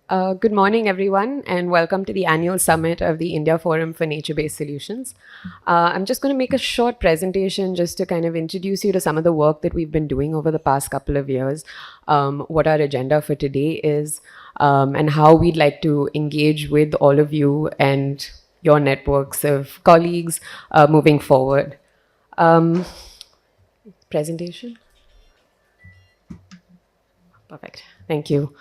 Good morning, everyone, and welcome to the annual summit of the India Forum for Nature-Based Solutions. I'm just going to make a short presentation just to kind of introduce you to some of the work that we've been doing over the past couple of years, what our agenda for today is, and how we'd like to engage with all of you and your networks of colleagues moving forward. Presentation? Perfect. Thank you.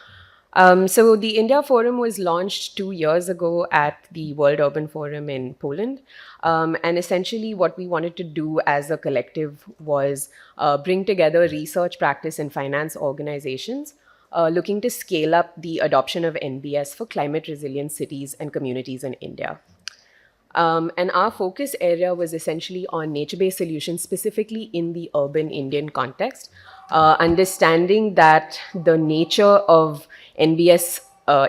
So the India Forum was launched 2 years ago at the World Urban Forum in Poland. And essentially what we wanted to do as a collective was bring together research, practice, and finance organizations looking to scale up the adoption of NBS for climate resilient cities and communities in India. And our focus area was essentially on nature-based solutions, specifically in the urban Indian context, understanding that the nature of NBS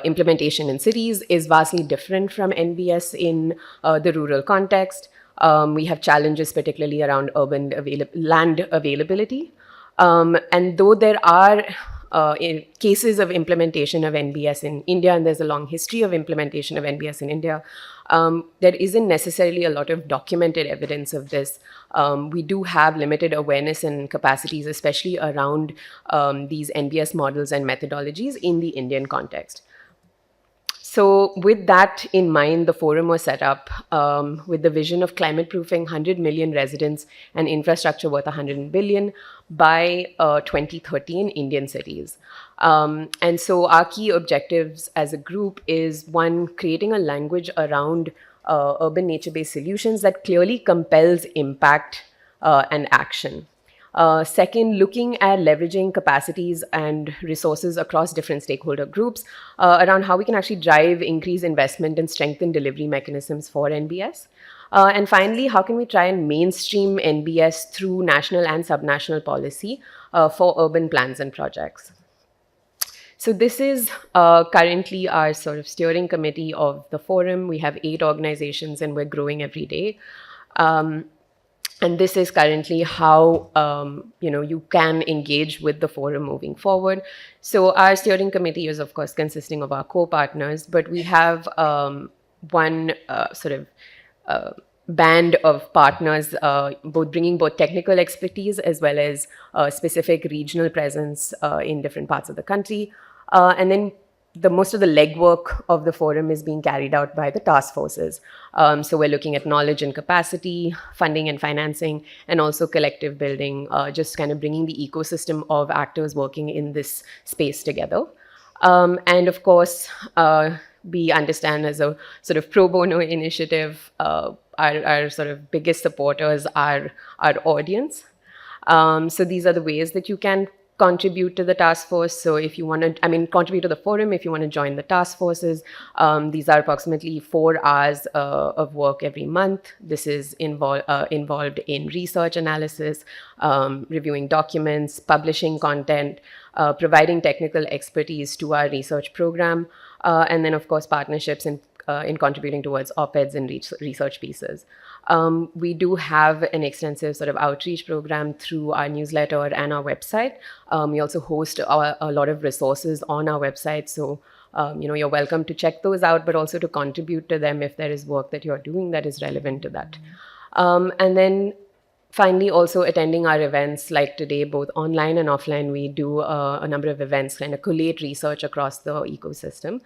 implementation in cities is vastly different from NBS in the rural context. We have challenges particularly around urban land availability. And though there are in cases of implementation of NBS in India, and there's a long history of implementation of NBS in India, there isn't necessarily a lot of documented evidence of this. We do have limited awareness and capacities, especially around these NBS models and methodologies in the Indian context. So with that in mind, the forum was set up with the vision of climate-proofing 100 million residents and infrastructure worth 100 billion by 2030 in Indian cities. And so our key objectives as a group is, one, creating a language around urban nature-based solutions that clearly compels impact and action. Second, looking at leveraging capacities and resources across different stakeholder groups around how we can actually drive increased investment and strengthen delivery mechanisms for NBS. And finally, how can we try and mainstream NBS through national and subnational policy for urban plans and projects? So this is currently our sort of steering committee of the forum. We have 8 organizations and we're growing every day. And this is currently how you can engage with the forum moving forward. So our steering committee is, of course, consisting of our co-partners, but we have one band of partners, bringing both technical expertise as well as specific regional presence in different parts of the country. And then most of the legwork of the forum is being carried out by the task forces. So we're looking at knowledge and capacity, funding and financing, and also collective building, just kind of bringing the ecosystem of actors working in this space together. And of course, we understand as a sort of pro bono initiative, our sort of biggest supporters are our audience. So these are the ways that you can contribute to the task force. So if you want to, contribute to the forum, if you want to join the task forces, these are approximately 4 hours of work every month. This is involved in research analysis, reviewing documents, publishing content, providing technical expertise to our research program, and then, of course, partnerships in contributing towards op-eds and research pieces. We do have an extensive sort of outreach program through our newsletter and our website. We also host a lot of resources on our website. So, you're welcome to check those out, but also to contribute to them if there is work that you're doing that is relevant to that. And then finally, also attending our events like today, both online and offline. We do a number of events, kind of collate research across the ecosystem.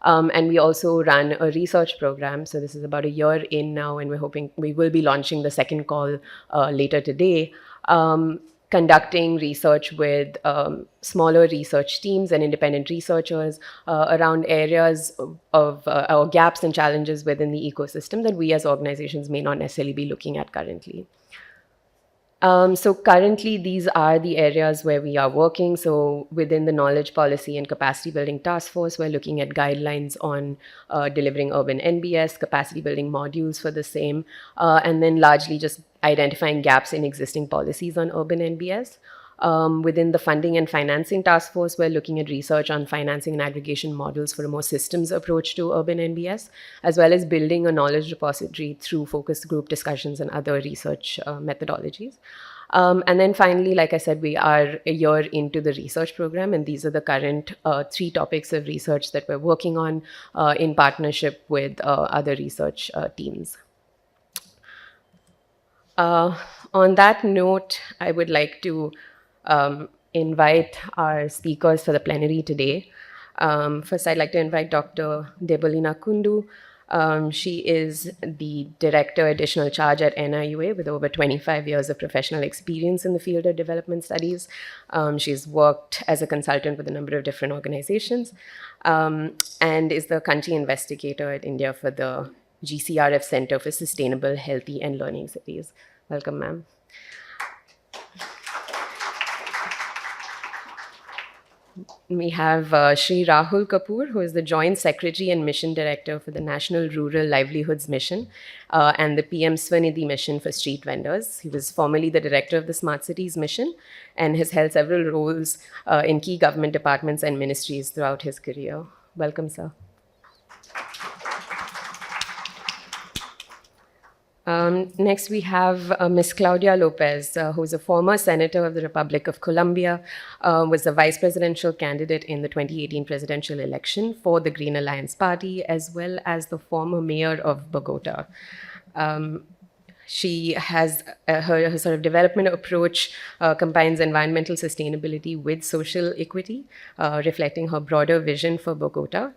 And we also run a research program. So this is about a year in now, and we're hoping we will be launching the second call later today, conducting research with smaller research teams and independent researchers around areas of our gaps and challenges within the ecosystem that we as organizations may not necessarily be looking at currently. So currently, these are the areas where we are working. So within the knowledge policy and capacity building task force, we're looking at guidelines on delivering urban NBS, capacity building modules for the same, and then largely just identifying gaps in existing policies on urban NBS. Within the funding and financing task force, we're looking at research on financing and aggregation models for a more systems approach to urban NBS, as well as building a knowledge repository through focus group discussions and other research methodologies. And then finally, like I said, we are a year into the research program, and these are the current 3 topics of research that we're working on in partnership with other research teams. On that note, I would like to invite our speakers for the plenary today. First, I'd like to invite Dr. Debolina Kundu. She is the Director Additional Charge at NIUA with over 25 years of professional experience in the field of development studies. She's worked as a consultant with a number of different organizations and is the country investigator at India for the GCRF Center for Sustainable, Healthy and Learning Cities. Welcome, ma'am. We have Shri Rahul Kapoor, who is the Joint Secretary and Mission Director for the National Rural Livelihoods Mission and the PM Swanidhi Mission for Street Vendors. He was formerly the Director of the Smart Cities Mission and has held several roles in key government departments and ministries throughout his career. Welcome, sir. Next, we have Ms. Claudia Lopez, who is a former Senator of the Republic of Colombia, was the vice presidential candidate in the 2018 presidential election for the Green Alliance Party, as well as the former mayor of Bogota. She has her sort of development approach combines environmental sustainability with social equity, reflecting her broader vision for Bogota.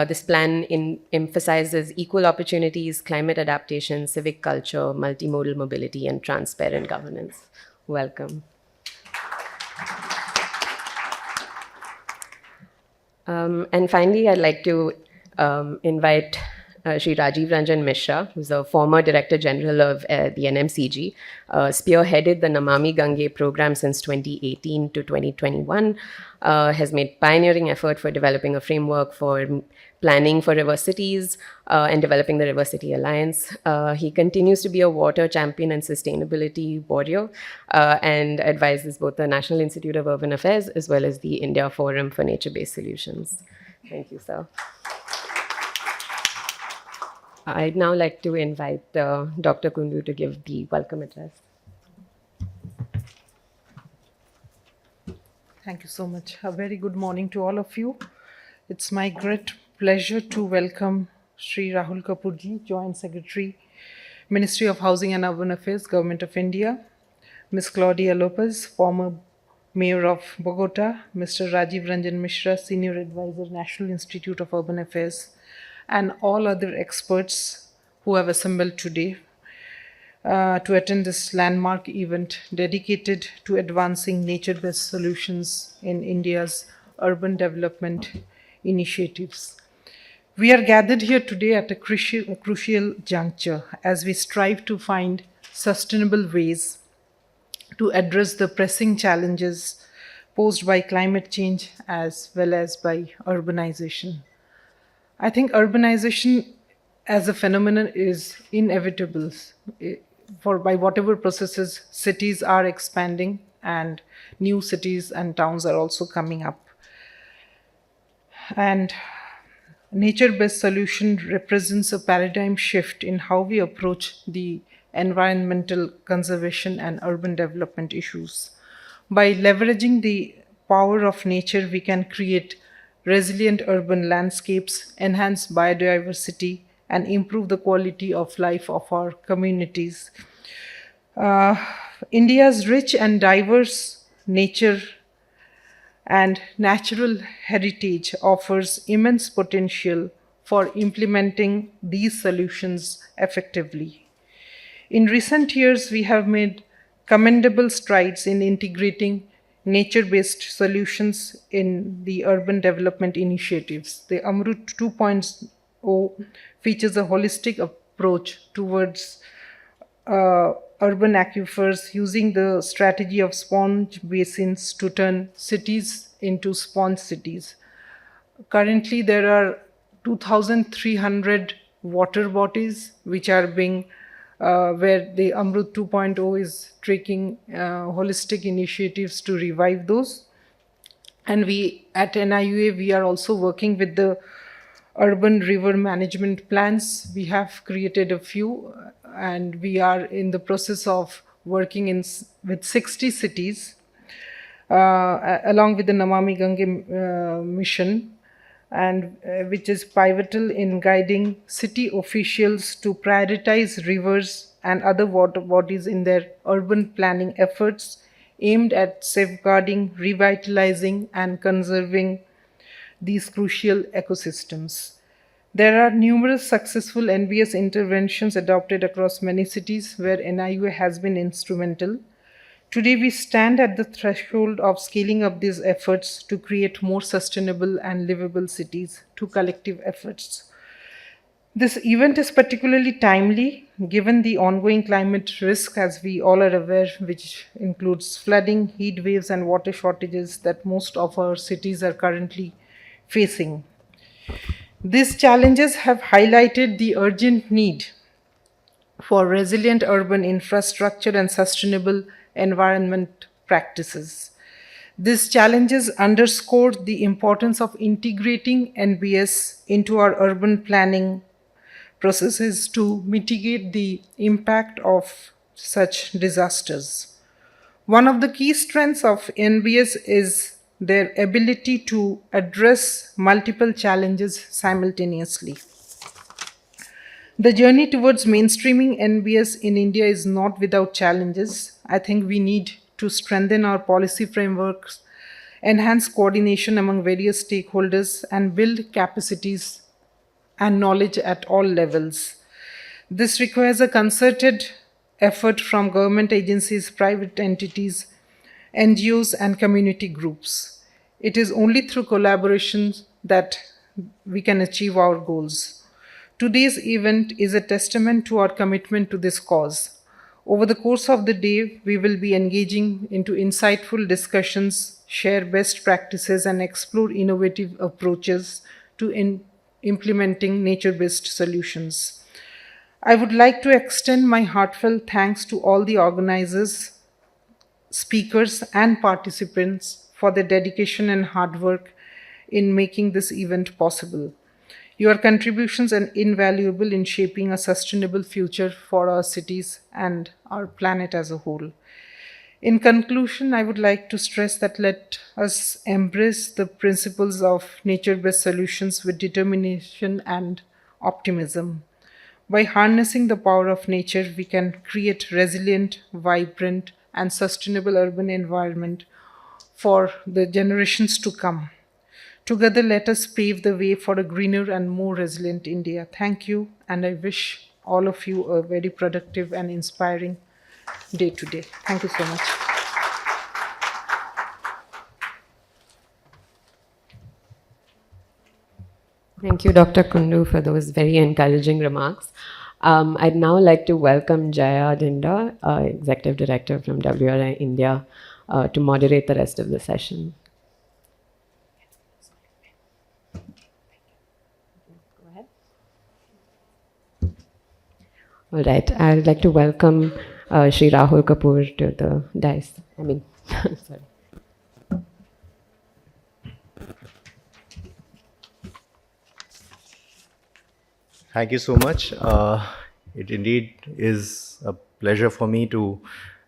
This plan emphasizes equal opportunities, climate adaptation, civic culture, multimodal mobility, and transparent governance. Welcome. And finally, I'd like to invite Shri Rajiv Ranjan Mishra, who's a former Director General of the NMCG, spearheaded the Namami Gange program since 2018 to 2021, has made pioneering effort for developing a framework for planning for river cities and developing the River City Alliance. He continues to be a water champion and sustainability warrior and advises both the National Institute of Urban Affairs as well as the India Forum for Nature-Based Solutions. Thank you, sir. I'd now like to invite Dr. Kundu to give the welcome address. Thank you so much. A very good morning to all of you. It's my great pleasure to welcome Shri Rahul Kapoorji, Joint Secretary, Ministry of Housing and Urban Affairs, Government of India, Ms. Claudia Lopez, former Mayor of Bogota, Mr. Rajiv Ranjan Mishra, Senior Advisor, National Institute of Urban Affairs, and all other experts who have assembled today to attend this landmark event dedicated to advancing nature-based solutions in India's urban development initiatives. We are gathered here today at a crucial juncture as we strive to find sustainable ways to address the pressing challenges posed by climate change as well as by urbanization. I think urbanization as a phenomenon is inevitable. By whatever processes, cities are expanding and new cities and towns are also coming up. And nature-based solution represents a paradigm shift in how we approach the environmental conservation and urban development issues. By leveraging the power of nature, we can create resilient urban landscapes, enhance biodiversity, and improve the quality of life of our communities. India's rich and diverse nature and natural heritage offers immense potential for implementing these solutions effectively. In recent years, we have made commendable strides in integrating nature-based solutions in the urban development initiatives. The Amrut 2.0 features a holistic approach towards urban aquifers using the strategy of sponge basins to turn cities into sponge cities. Currently, there are 2,300 water bodies which are being where the Amrut 2.0 is taking holistic initiatives to revive those. And we at NIUA, we are also working with the urban river management plans. We have created a few and we are in the process of working with 60 cities, along with the Namami Gange mission, and which is pivotal in guiding city officials to prioritize rivers and other water bodies in their urban planning efforts aimed at safeguarding, revitalizing, and conserving these crucial ecosystems. There are numerous successful NBS interventions adopted across many cities where NIUA has been instrumental. Today, we stand at the threshold of scaling up these efforts to create more sustainable and livable cities through collective efforts. This event is particularly timely given the ongoing climate risk, as we all are aware, which includes flooding, heat waves, and water shortages that most of our cities are currently facing. These challenges have highlighted the urgent need for resilient urban infrastructure and sustainable environment practices. These challenges underscore the importance of integrating NBS into our urban planning processes to mitigate the impact of such disasters. One of the key strengths of NBS is their ability to address multiple challenges simultaneously. The journey towards mainstreaming NBS in India is not without challenges. I think we need to strengthen our policy frameworks, enhance coordination among various stakeholders, and build capacities and knowledge at all levels. This requires a concerted effort from government agencies, private entities, NGOs, and community groups. It is only through collaboration that we can achieve our goals. Today's event is a testament to our commitment to this cause. Over the course of the day, we will be engaging into insightful discussions, share best practices, and explore innovative approaches to implementing nature-based solutions. I would like to extend my heartfelt thanks to all the organizers, speakers, and participants for their dedication and hard work in making this event possible. Your contributions are invaluable in shaping a sustainable future for our cities and our planet as a whole. In conclusion, I would like to stress that let us embrace the principles of nature-based solutions with determination and optimism. By harnessing the power of nature, we can create resilient, vibrant, and sustainable urban environment for the generations to come. Together, let us pave the way for a greener and more resilient India. Thank you, and I wish all of you a very productive and inspiring day today. Thank you so much. Thank you, Dr. Kundu, for those very encouraging remarks. I'd now like to welcome Jaya Dinda, Executive Director from WRI-India, to moderate the rest of the session. All right, I'd like to welcome Shri Rahul Kapoor to the dais. Sorry. Thank you so much. It indeed is a pleasure for me to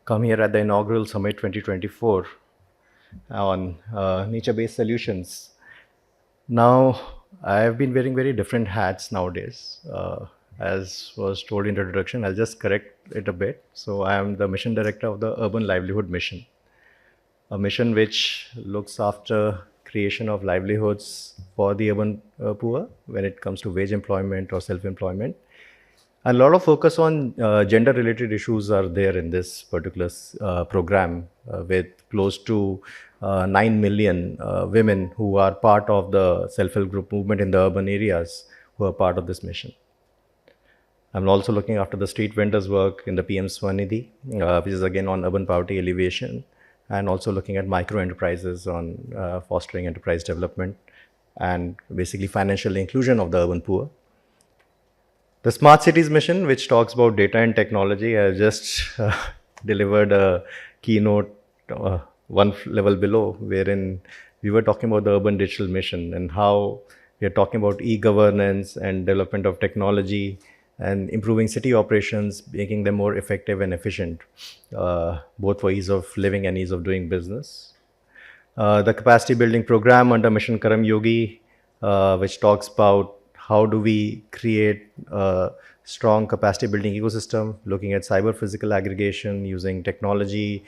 come here at the inaugural Summit 2024 on nature-based solutions. Now, I have been wearing very different hats nowadays. As was told in the introduction, I'll just correct it a bit. So I am the mission director of the Urban Livelihood Mission, a mission which looks after creation of livelihoods for the urban poor when it comes to wage employment or self-employment. A lot of focus on gender-related issues are there in this particular program with close to 9 million women who are part of the self-help group movement in the urban areas who are part of this mission. I'm also looking after the street vendors work in the PM Swanidhi, which is again on urban poverty alleviation, and also looking at micro enterprises on fostering enterprise development and basically financial inclusion of the urban poor. The Smart Cities mission, which talks about data and technology, I just delivered a keynote one level below, wherein we were talking about the urban digital mission and how we are talking about e-governance and development of technology and improving city operations, making them more effective and efficient, both for ease of living and ease of doing business. The capacity building program under Mission Karam Yogi, which talks about how do we create a strong capacity building ecosystem, looking at cyber physical aggregation using technology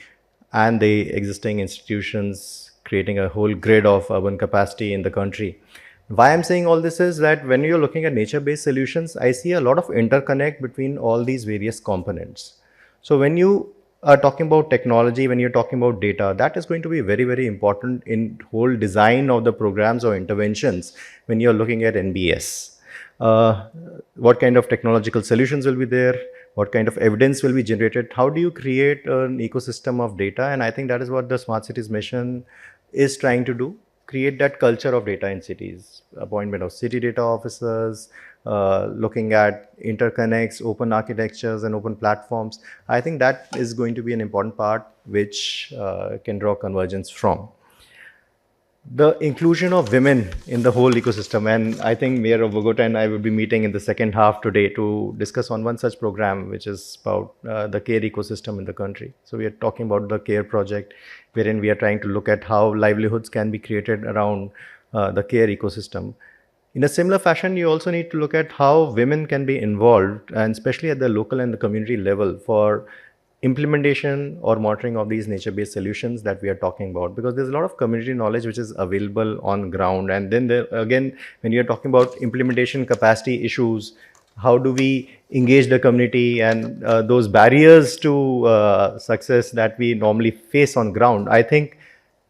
and the existing institutions, creating a whole grid of urban capacity in the country. Why I'm saying all this is that when you're looking at nature-based solutions, I see a lot of interconnect between all these various components. So when you are talking about technology, when you're talking about data, that is going to be very, very important in whole design of the programs or interventions when you're looking at NBS. What kind of technological solutions will be there? What kind of evidence will be generated? How do you create an ecosystem of data? And I think that is what the Smart Cities mission is trying to do. Create that culture of data in cities, appointment of city data officers, looking at interconnects, open architectures and open platforms. I think that is going to be an important part which can draw convergence from. The inclusion of women in the whole ecosystem, and I think Mayor of Bogota and I will be meeting in the second half today to discuss on one such program, which is about the care ecosystem in the country. So we are talking about the care project, wherein we are trying to look at how livelihoods can be created around the care ecosystem. In a similar fashion, you also need to look at how women can be involved, and especially at the local and the community level, for implementation or monitoring of these nature-based solutions that we are talking about, because there's a lot of community knowledge which is available on ground. And then there, again, when you're talking about implementation capacity issues, how do we engage the community and those barriers to success that we normally face on ground, I think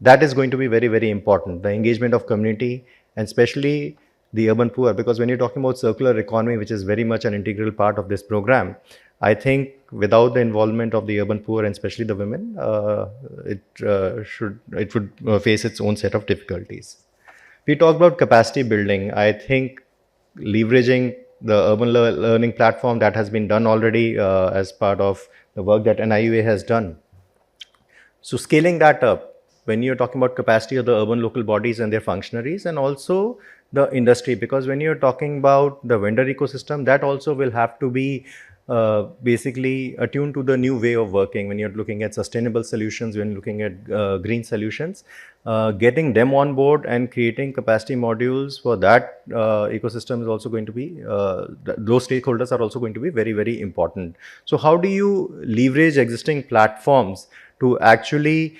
that is going to be very, very important, the engagement of community and especially the urban poor, because when you're talking about circular economy, which is very much an integral part of this program, I think without the involvement of the urban poor and especially the women, it would face its own set of difficulties. We talked about capacity building. I think leveraging the urban learning platform that has been done already as part of the work that NIUA has done. So scaling that up, when you're talking about capacity of the urban local bodies and their functionaries, and also the industry, because when you're talking about the vendor ecosystem, that also will have to be basically attuned to the new way of working. When you're looking at sustainable solutions, when you're looking at green solutions, getting them on board and creating capacity modules for that ecosystem is also going to be, those stakeholders are also going to be very, very important. So how do you leverage existing platforms to actually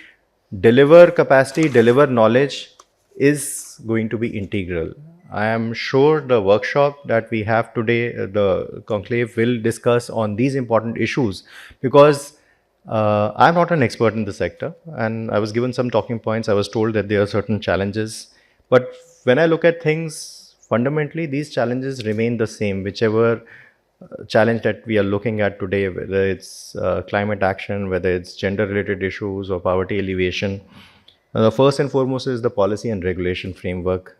deliver capacity, deliver knowledge is going to be integral. I am sure the workshop that we have today, the conclave, will discuss on these important issues, because I'm not an expert in the sector and I was given some talking points. I was told that there are certain challenges, but when I look at things, fundamentally these challenges remain the same, whichever challenge that we are looking at today, whether it's climate action, whether it's gender related issues or poverty alleviation. First and foremost is the policy and regulation framework,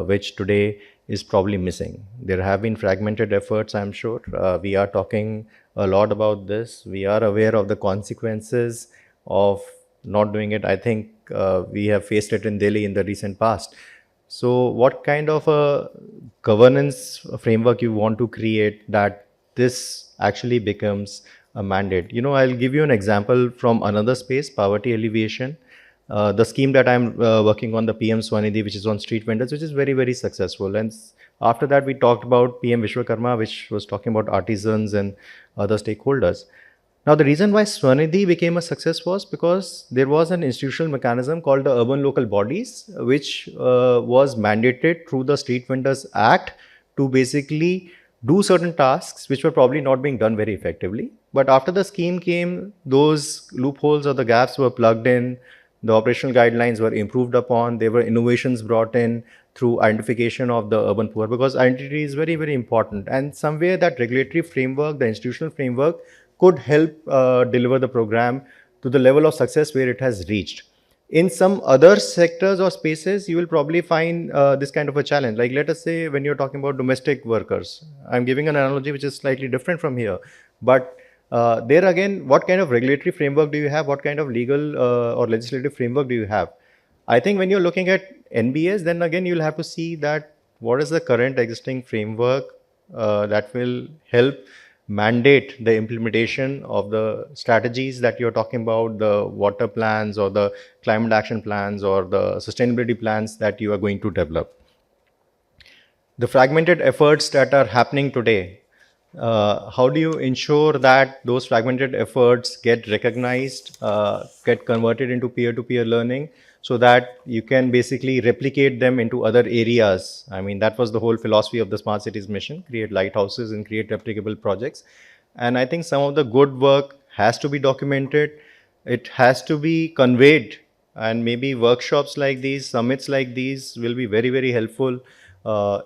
which today is probably missing. There have been fragmented efforts, I'm sure. We are talking a lot about this. We are aware of the consequences of not doing it. I think we have faced it in Delhi in the recent past. So what kind of a governance framework you want to create that this actually becomes a mandate? You know, I'll give you an example from another space, poverty alleviation. The scheme that I'm working on, the PM Swanidhi, which is on street vendors, which is very, very successful. And after that, we talked about PM Vishwakarma, which was talking about artisans and other stakeholders. Now, the reason why Swanidhi became a success was because there was an institutional mechanism called the Urban Local Bodies, which was mandated through the Street Vendors Act to basically do certain tasks which were probably not being done very effectively. But after the scheme came, those loopholes or the gaps were plugged in, the operational guidelines were improved upon, there were innovations brought in through identification of the urban poor, because identity is very, very important. And somewhere that regulatory framework, the institutional framework, could help deliver the program to the level of success where it has reached. In some other sectors or spaces, you will probably find this kind of a challenge. Like, let us say when you're talking about domestic workers, I'm giving an analogy which is slightly different from here, but there again, what kind of regulatory framework do you have? What kind of legal or legislative framework do you have? I think when you're looking at NBS, then again, you'll have to see that what is the current existing framework that will help mandate the implementation of the strategies that you're talking about, the water plans or the climate action plans or the sustainability plans that you are going to develop. The fragmented efforts that are happening today, how do you ensure that those fragmented efforts get recognized, get converted into peer-to-peer learning, so that you can basically replicate them into other areas? I mean, that was the whole philosophy of the Smart Cities mission: create lighthouses and create replicable projects. And I think some of the good work has to be documented, it has to be conveyed, and maybe workshops like these, summits like these will be very, very helpful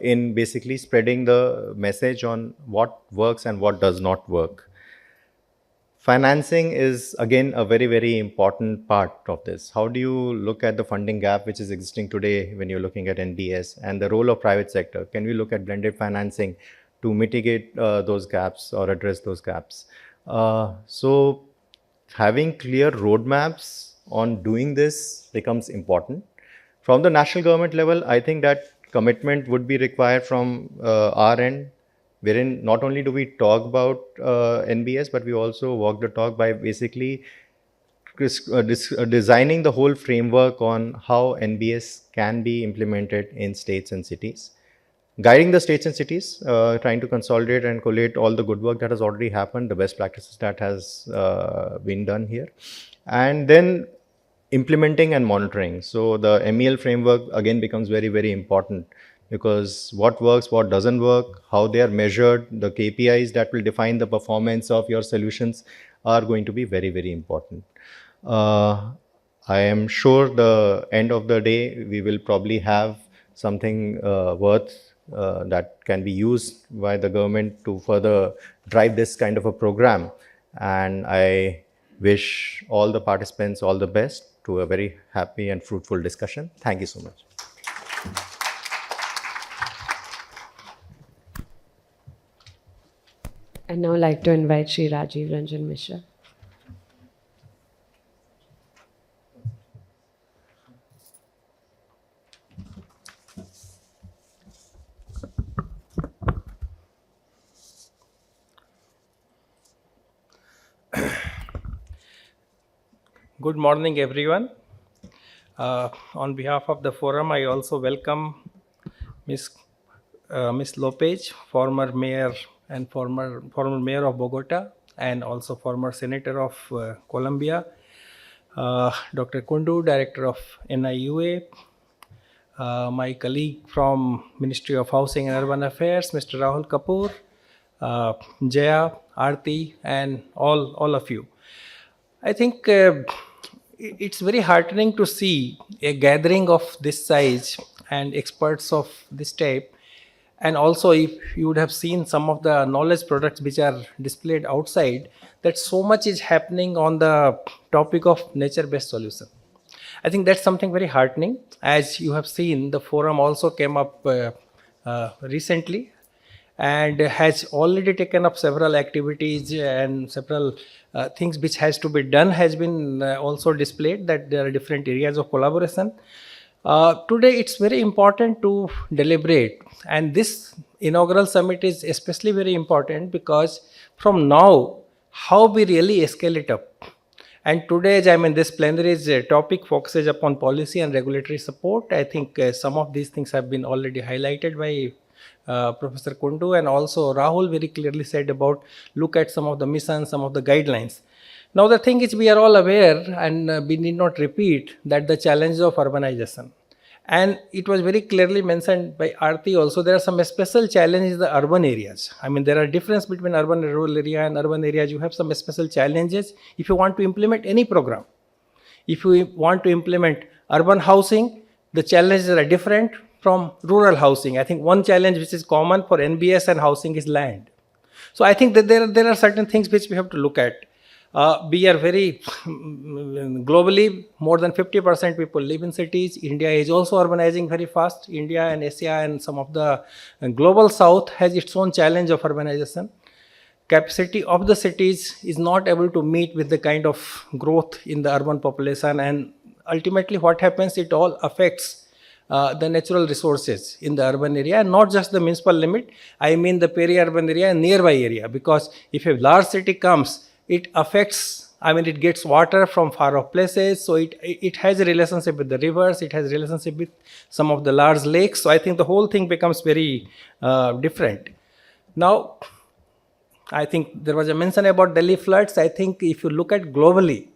in basically spreading the message on what works and what does not work. Financing is again a very, very important part of this. How do you look at the funding gap which is existing today when you're looking at NBS, and the role of private sector? Can we look at blended financing to mitigate those gaps or address those gaps? So having clear roadmaps on doing this becomes important. From the national government level, I think that commitment would be required from our end, wherein not only do we talk about NBS, but we also walk the talk by basically designing the whole framework on how NBS can be implemented in states and cities, guiding the states and cities, trying to consolidate and collate all the good work that has already happened, the best practices that has been done here, and then implementing and monitoring. So the MEL framework again becomes very, very important, because what works, what doesn't work, how they are measured, the KPIs that will define the performance of your solutions are going to be very, very important. I am sure the end of the day, we will probably have something worth that can be used by the government to further drive this kind of a program. And I wish all the participants all the best to a very happy and fruitful discussion. Thank you so much. I'd now like to invite Shri Rajiv Ranjan Mishra. Good morning, everyone. On behalf of the forum, I also welcome Ms. Lopez, former mayor and former mayor of Bogota, and also former senator of Colombia, Dr. Kundu, director of NIUA, my colleague from Ministry of Housing and Urban Affairs, Mr. Rahul Kapoor, Jaya, Aarti, and all of you. I think it's very heartening to see a gathering of this size and experts of this type. And also, if you would have seen some of the knowledge products which are displayed outside, that so much is happening on the topic of nature-based solution. I think that's something very heartening. As you have seen, the forum also came up recently and has already taken up several activities, and several things which has to be done has been also displayed, that there are different areas of collaboration. Today it's very important to deliberate, and this inaugural summit is especially very important because from now how we really scale it up. And today, this plenary's topic focuses upon policy and regulatory support. I think some of these things have been already highlighted by Professor Kundu, and also Rahul very clearly said about look at some of the missions, some of the guidelines. Now the thing is, we are all aware, and we need not repeat, that the challenges of urbanization. And it was very clearly mentioned by Aarti also, there are some special challenges in the urban areas. There are difference between urban and rural area, and urban areas you have some special challenges if you want to implement any program. If you want to implement urban housing, the challenges are different from rural housing. I think one challenge which is common for NBS and housing is land. So I think that there are certain things which we have to look at. We are very, globally, more than 50% people live in cities. India is also urbanizing very fast. India and Asia and some of the global south has its own challenge of urbanization. Capacity of the cities is not able to meet with the kind of growth in the urban population, and ultimately what happens, it all affects the natural resources in the urban area, and not just the municipal limit, I mean the peri-urban area and nearby area, because if a large city comes, it affects, I mean, it gets water from far off places, so it has a relationship with the rivers, it has a relationship with some of the large lakes, so I think the whole thing becomes very different. Now, I think there was a mention about Delhi floods. I think if you look at globally,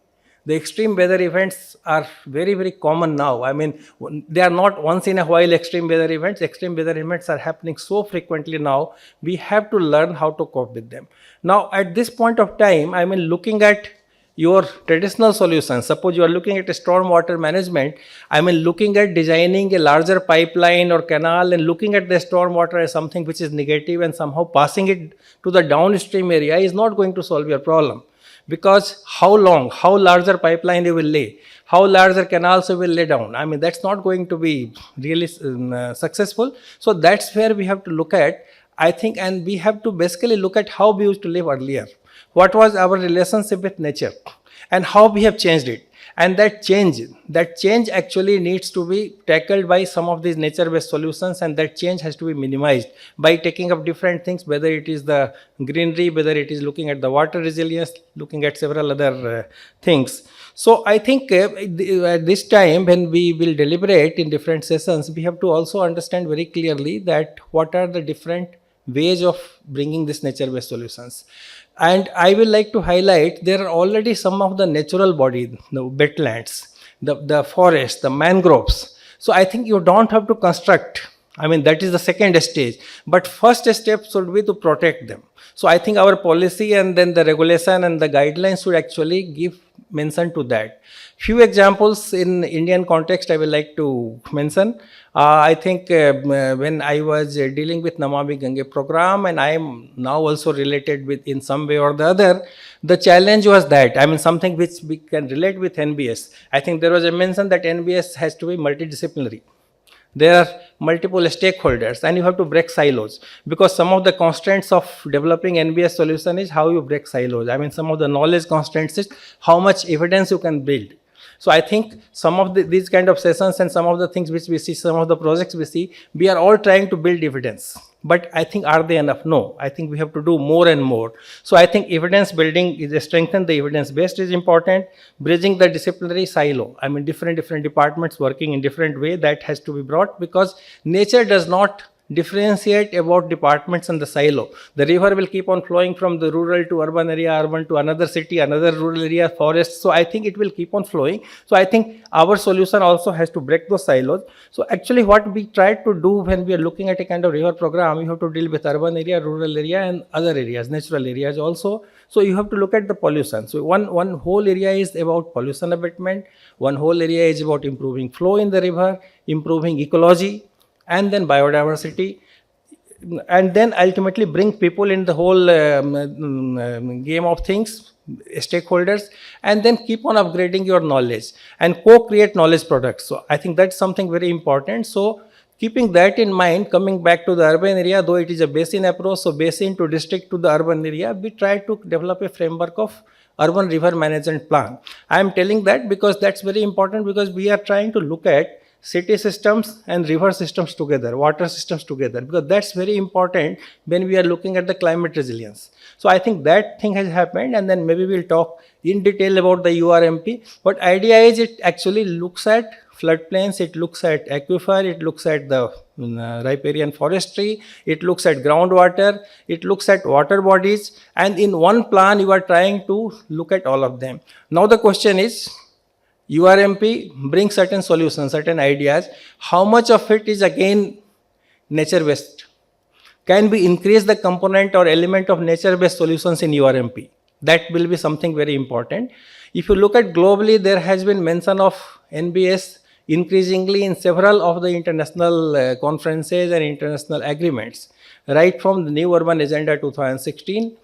the extreme weather events are very, very common now. I mean, they are not once in a while extreme weather events. Extreme weather events are happening so frequently now. We have to learn how to cope with them. Now, at this point of time, I mean, looking at your traditional solutions, suppose you are looking at a stormwater management, I mean, looking at designing a larger pipeline or canal and looking at the stormwater as something which is negative and somehow passing it to the downstream area is not going to solve your problem. Because how larger pipeline you will lay, how larger canals you will lay down, I mean, that's not going to be really successful. So that's where we have to look at, I think, and we have to basically look at how we used to live earlier. What was our relationship with nature and how we have changed it. And that change actually needs to be tackled by some of these nature-based solutions, and that change has to be minimized by taking up different things, whether it is the greenery, whether it is looking at the water resilience, looking at several other things. So I think at this time when we will deliberate in different sessions, we have to also understand very clearly that what are the different ways of bringing these nature-based solutions. And I will like to highlight, there are already some of the natural bodies, the wetlands, the forests, the mangroves. So I think you don't have to construct. I mean, that is the second stage. But first step should be to protect them. So I think our policy and then the regulation and the guidelines should actually give mention to that. Few examples in Indian context I will like to mention. I think when I was dealing with Namami Gange program, and I am now also related with in some way or the other, the challenge was that, I mean, something which we can relate with NBS. I think there was a mention that NBS has to be multidisciplinary. There are multiple stakeholders and you have to break silos, because some of the constraints of developing NBS solution is how you break silos. I mean, some of the knowledge constraints is how much evidence you can build. So I think some of these kind of sessions and some of the things which we see, some of the projects we see, we are all trying to build evidence. But I think, are they enough? No. I think we have to do more and more. So I think evidence building is strengthen the evidence based is important. Bridging the disciplinary silo. I mean, different departments working in different way, that has to be brought, because nature does not differentiate about departments and the silo. The river will keep on flowing from the rural to urban area, urban to another city, another rural area, forest. So I think it will keep on flowing. So I think our solution also has to break those silos. So actually what we try to do when we are looking at a kind of river program, you have to deal with urban area, rural area and other areas, natural areas also. So you have to look at the pollution. So one whole area is about pollution abatement. One whole area is about improving flow in the river, improving ecology, and then biodiversity, and then ultimately bring people in the whole game of things, stakeholders, and then keep on upgrading your knowledge and co-create knowledge products. So I think that's something very important. So keeping that in mind, coming back to the urban area, though it is a basin approach, so basin to district to the urban area, we try to develop a framework of urban river management plan. I am telling that because that's very important, because we are trying to look at city systems and river systems together, water systems together, because that's very important when we are looking at the climate resilience. So I think that thing has happened, and then maybe we'll talk in detail about the URMP. But idea is it actually looks at floodplains, it looks at aquifer, it looks at the riparian forestry, it looks at groundwater, it looks at water bodies, and in one plan you are trying to look at all of them. Now the question is, URMP brings certain solutions, certain ideas. How much of it is again nature-based? Can we increase the component or element of nature-based solutions in URMP? That will be something very important. If you look at globally, there has been mention of NBS increasingly in several of the international conferences and international agreements. Right from the New Urban Agenda 2016,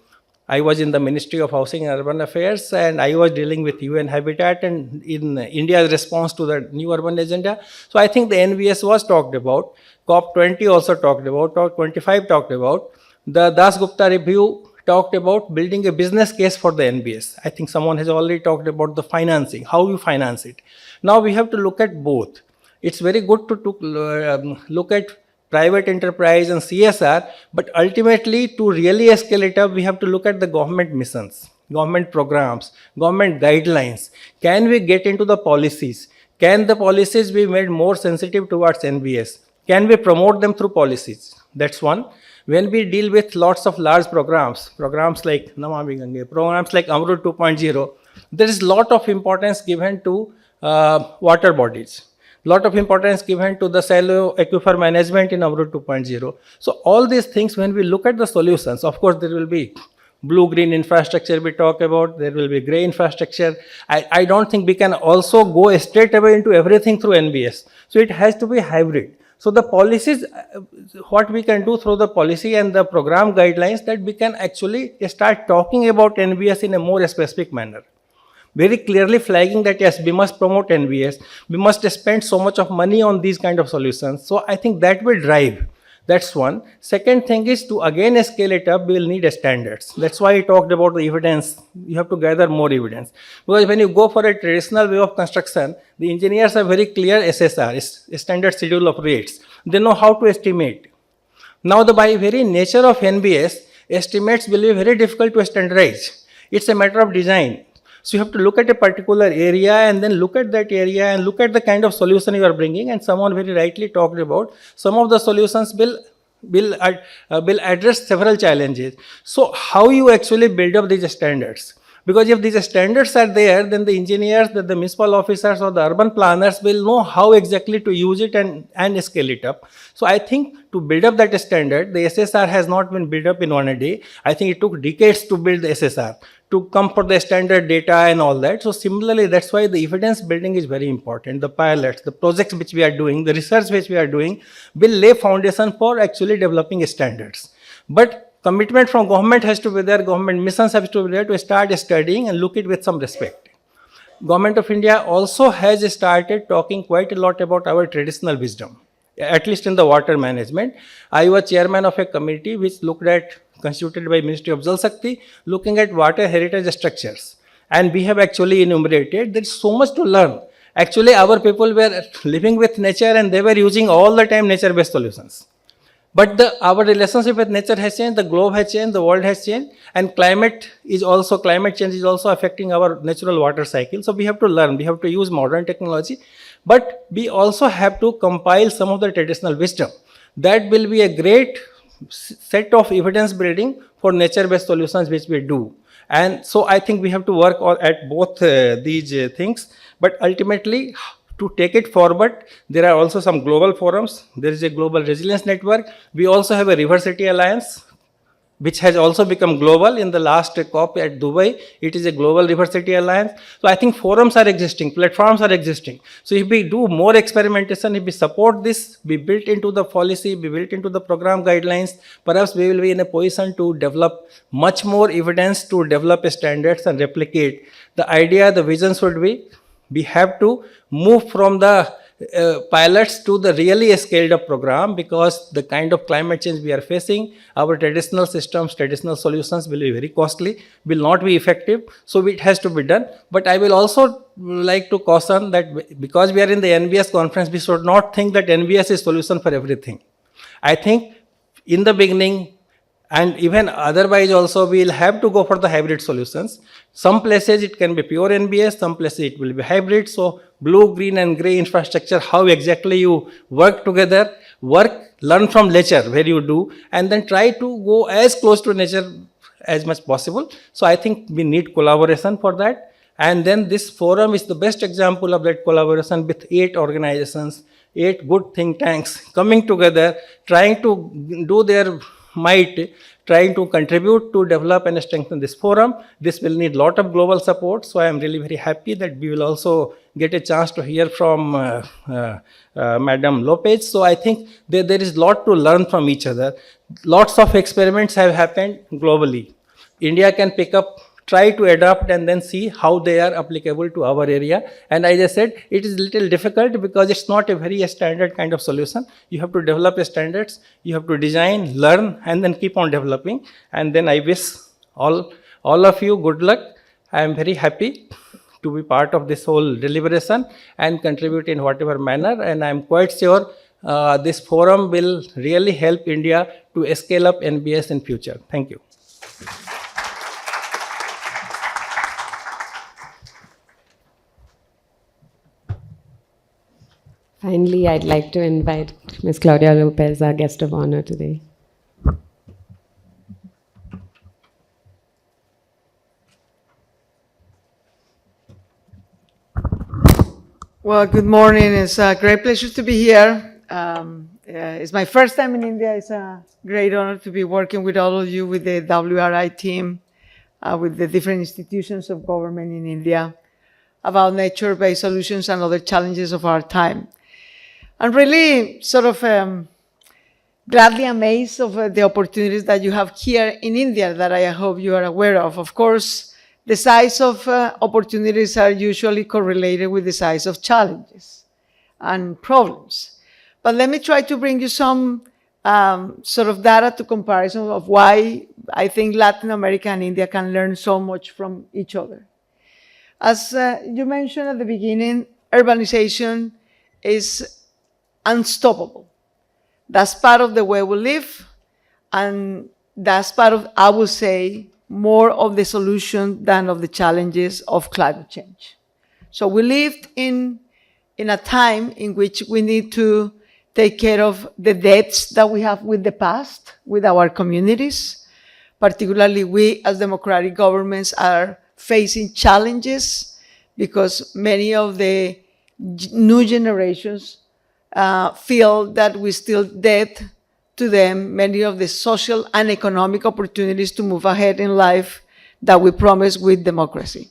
I was in the Ministry of Housing and Urban Affairs, and I was dealing with UN Habitat and in India's response to the New Urban Agenda. So I think the NBS was talked about. COP20 also talked about, COP25 talked about. The Das Gupta review talked about building a business case for the NBS. I think someone has already talked about the financing, how you finance it. Now we have to look at both. It's very good to look at private enterprise and CSR, but ultimately to really scale it up, we have to look at the government missions, government programs, government guidelines. Can we get into the policies? Can the policies be made more sensitive towards NBS? Can we promote them through policies? That's one. When we deal with lots of large programs like Namami Gange, programs like Amrut 2.0, there is lot of importance given to water bodies. Lot of importance given to the shallow aquifer management in Amrut 2.0. So all these things, when we look at the solutions, of course there will be blue-green infrastructure we talk about, there will be gray infrastructure. I don't think we can also go straight away into everything through NBS. So it has to be hybrid. So the policies, what we can do through the policy and the program guidelines, that we can actually start talking about NBS in a more specific manner. Very clearly flagging that yes, we must promote NBS, we must spend so much of money on these kind of solutions. So I think that will drive. That's one. Second thing is to again scale it up, we will need standards. That's why I talked about the evidence. You have to gather more evidence. Because when you go for a traditional way of construction, the engineers are very clear SSR, standard schedule of rates. They know how to estimate. Now, by very nature of NBS, estimates will be very difficult to standardize. It's a matter of design. So you have to look at a particular area and then look at that area and look at the kind of solution you are bringing. And someone very rightly talked about some of the solutions will address several challenges. So how you actually build up these standards? Because if these standards are there, then the engineers, the municipal officers or the urban planners will know how exactly to use it and scale it up. So I think to build up that standard, the SSR has not been built up in one day. I think it took decades to build the SSR, to come for the standard data and all that. So similarly, that's why the evidence building is very important. The pilots, the projects which we are doing, the research which we are doing will lay foundation for actually developing standards. But commitment from government has to be there, government missions have to be there to start studying and look it with some respect. Government of India also has started talking quite a lot about our traditional wisdom, at least in the water management. I was chairman of a committee which looked at, constituted by Ministry of Jal Shakti, looking at water heritage structures. And we have actually enumerated, there is so much to learn. Actually, our people were living with nature and they were using all the time nature-based solutions. But our relationship with nature has changed, the globe has changed, the world has changed, and climate change is also affecting our natural water cycle. So we have to learn, we have to use modern technology, but we also have to compile some of the traditional wisdom. That will be a great set of evidence building for nature-based solutions which we do. And so I think we have to work at both these things, but ultimately, to take it forward, there are also some global forums. There is a global resilience network. We also have a River City Alliance, which has also become global in the last COP at Dubai. It is a global River City Alliance. So I think forums are existing, platforms are existing. So if we do more experimentation, if we support this, be built into the policy, be built into the program guidelines, perhaps we will be in a position to develop much more evidence to develop standards and replicate. The idea, the vision should be, we have to move from the pilots to the really scaled up program, because the kind of climate change we are facing, our traditional systems, traditional solutions will be very costly, will not be effective. So it has to be done. But I will also like to caution that because we are in the NBS conference, we should not think that NBS is solution for everything. I think in the beginning, and even otherwise also, we will have to go for the hybrid solutions. Some places it can be pure NBS, some places it will be hybrid. So blue, green and gray infrastructure, how exactly you work together, learn from nature where you do, and then try to go as close to nature as much possible. So I think we need collaboration for that. And then this forum is the best example of that collaboration with 8 organizations, 8 good think tanks coming together, trying to do their might, trying to contribute to develop and strengthen this forum. This will need a lot of global support. So I am really very happy that we will also get a chance to hear from Madam Lopez. So I think there is a lot to learn from each other. Lots of experiments have happened globally. India can pick up, try to adapt and then see how they are applicable to our area. And as I said, it is a little difficult because it's not a very standard kind of solution. You have to develop standards, you have to design, learn, and then keep on developing. And then I wish all of you good luck. I am very happy to be part of this whole deliberation and contribute in whatever manner. And I'm quite sure this forum will really help India to scale up NBS in future. Thank you. Finally, I'd like to invite Ms. Claudia Lopez, our guest of honor today. Well, good morning. It's a great pleasure to be here. It's my first time in India. It's a great honor to be working with all of you, with the WRI team, with the different institutions of government in India, about nature-based solutions and other challenges of our time. I'm really sort of gladly amazed of the opportunities that you have here in India that I hope you are aware of. Of course, the size of opportunities are usually correlated with the size of challenges and problems. But let me try to bring you some sort of data to comparison of why I think Latin America and India can learn so much from each other. As you mentioned at the beginning, urbanization is unstoppable. That's part of the way we live, and that's part of, I would say, more of the solution than of the challenges of climate change. So we lived in a time in which we need to take care of the debts that we have with the past, with our communities. Particularly, we as democratic governments are facing challenges because many of the new generations feel that we still debt to them many of the social and economic opportunities to move ahead in life that we promise with democracy.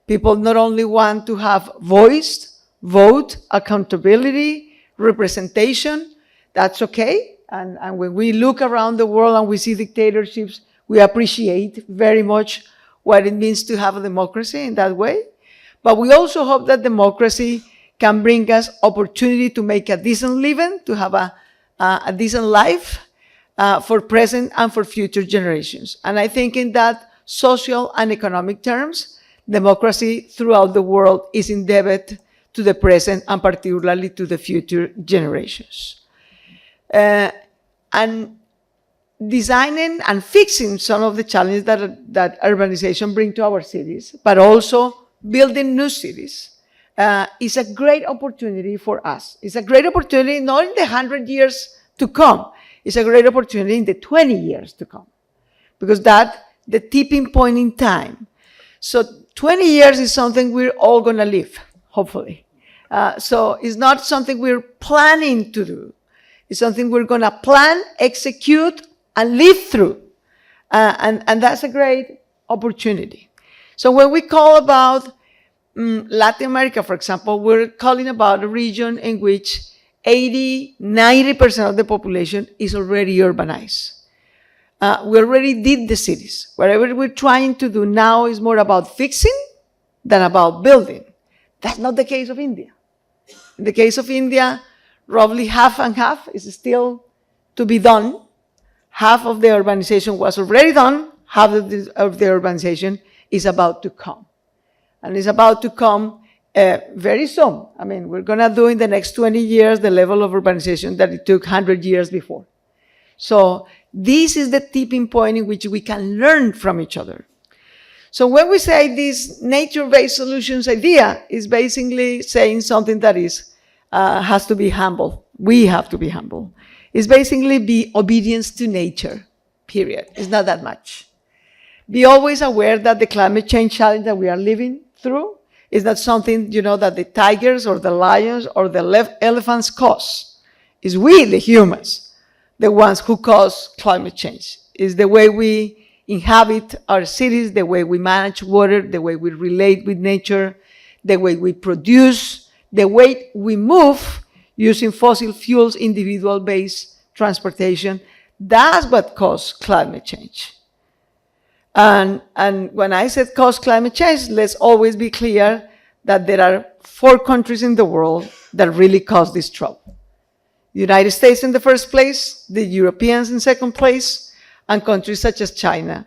People not only want to have voice, vote, accountability, representation, that's okay. And when we look around the world and we see dictatorships, we appreciate very much what it means to have a democracy in that way. But we also hope that democracy can bring us opportunity to make a decent living, to have a decent life for present and for future generations. And I think in that social and economic terms, democracy throughout the world is indebted to the present and particularly to the future generations. And designing and fixing some of the challenges that urbanization brings to our cities, but also building new cities, is a great opportunity for us. It's a great opportunity not in the 100 years to come. It's a great opportunity in the 20 years to come, because that's the tipping point in time. So 20 years is something we're all going to live, hopefully. So it's not something we're planning to do. It's something we're going to plan, execute, and live through. And that's a great opportunity. So when we call about Latin America, for example, we're calling about a region in which 80–90% of the population is already urbanized. We already did the cities. Whatever we're trying to do now is more about fixing than about building. That's not the case of India. In the case of India, roughly half and half is still to be done. Half of the urbanization was already done. Half of the urbanization is about to come. And it's about to come very soon. I mean, we're going to do in the next 20 years the level of urbanization that it took 100 years before. So this is the tipping point in which we can learn from each other. So when we say this nature-based solutions idea is basically saying something that is has to be humble. We have to be humble. It's basically be obedience to nature, period. It's not that much. Be always aware that the climate change challenge that we are living through is not something, that the tigers or the lions or the elephants cause. It's we, the humans, the ones who cause climate change. It's the way we inhabit our cities, the way we manage water, the way we relate with nature, the way we produce, the way we move using fossil fuels, individual-based transportation. That's what causes climate change. And when I said cause climate change, let's always be clear that there are 4 countries in the world that really cause this trouble. The United States in the first place, the Europeans in second place, and countries such as China